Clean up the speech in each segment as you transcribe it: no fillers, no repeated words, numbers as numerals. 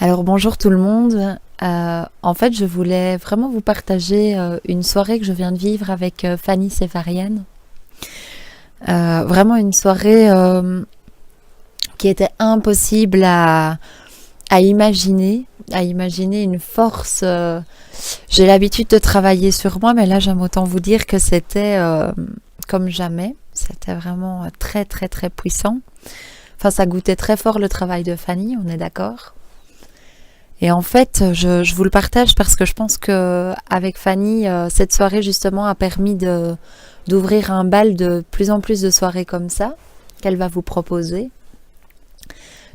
Alors bonjour tout le monde. En fait, je voulais vraiment vous partager une soirée que je viens de vivre avec Fanny Sévarienne. Vraiment une soirée qui était impossible à imaginer, une force. J'ai l'habitude de travailler sur moi, mais là j'aime autant vous dire que c'était comme jamais. C'était vraiment très très très puissant. Enfin, ça goûtait très fort le travail de Fanny, on est d'accord. Et en fait, je vous le partage parce que je pense que avec Fanny, cette soirée justement a permis d'ouvrir un bal de plus en plus de soirées comme ça qu'elle va vous proposer.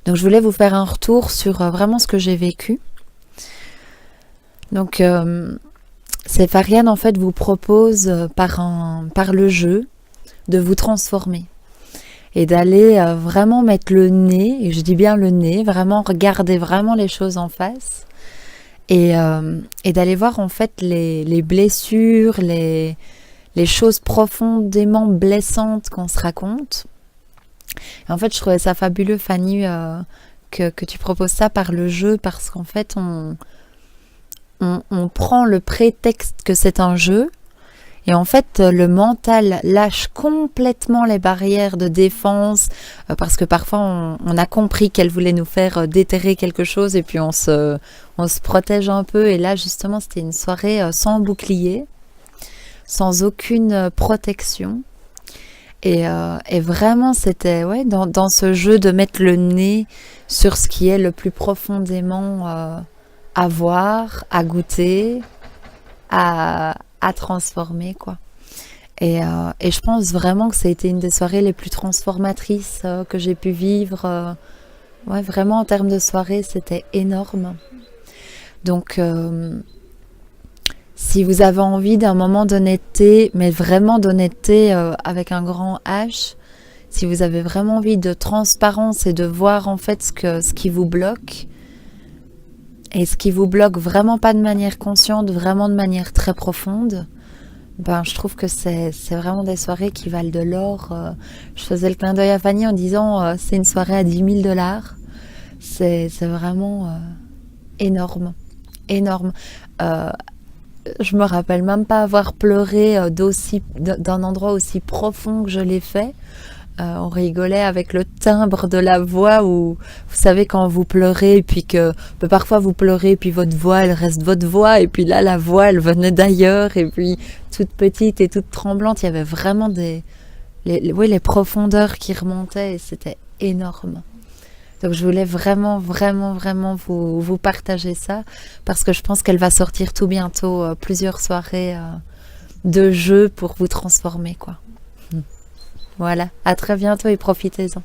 Donc je voulais vous faire un retour sur vraiment ce que j'ai vécu. Donc Sépharienne en fait vous propose par le jeu de vous transformer et d'aller vraiment mettre le nez, et je dis bien le nez, vraiment regarder vraiment les choses en face et d'aller voir en fait les blessures, les choses profondément blessantes qu'on se raconte. Et en fait, je trouvais ça fabuleux, Fanny, que tu proposes ça par le jeu, parce qu'en fait, on prend le prétexte que c'est un jeu. Et en fait, le mental lâche complètement les barrières de défense parce que parfois on a compris qu'elle voulait nous faire déterrer quelque chose et puis on se protège un peu. Et là, justement, c'était une soirée sans bouclier, sans aucune protection. Et vraiment, c'était dans ce jeu de mettre le nez sur ce qui est le plus profondément à voir, à goûter, à transformer, quoi. Et je pense vraiment que ça a été une des soirées les plus transformatrices que j'ai pu vivre. Ouais, vraiment en termes de soirée, c'était énorme. Donc, si vous avez envie d'un moment d'honnêteté, mais vraiment d'honnêteté avec un grand H, si vous avez vraiment envie de transparence et de voir en fait ce qui vous bloque, et ce qui vous bloque vraiment pas de manière consciente, vraiment de manière très profonde, je trouve que c'est vraiment des soirées qui valent de l'or. Je faisais le clin d'œil à Fanny en disant c'est une soirée à 10 000 $. C'est vraiment énorme. Énorme. Je me rappelle même pas avoir pleuré d'un endroit aussi profond que je l'ai fait. On rigolait avec le timbre de la voix où, vous savez, quand vous pleurez, et puis que parfois vous pleurez, et puis votre voix, elle reste votre voix, et puis là, la voix, elle venait d'ailleurs, et puis toute petite et toute tremblante, il y avait vraiment les profondeurs qui remontaient, et c'était énorme. Donc je voulais vraiment, vraiment, vraiment vous partager ça, parce que je pense qu'elle va sortir tout bientôt plusieurs soirées de jeu pour vous transformer, quoi. Voilà, à très bientôt et profitez-en.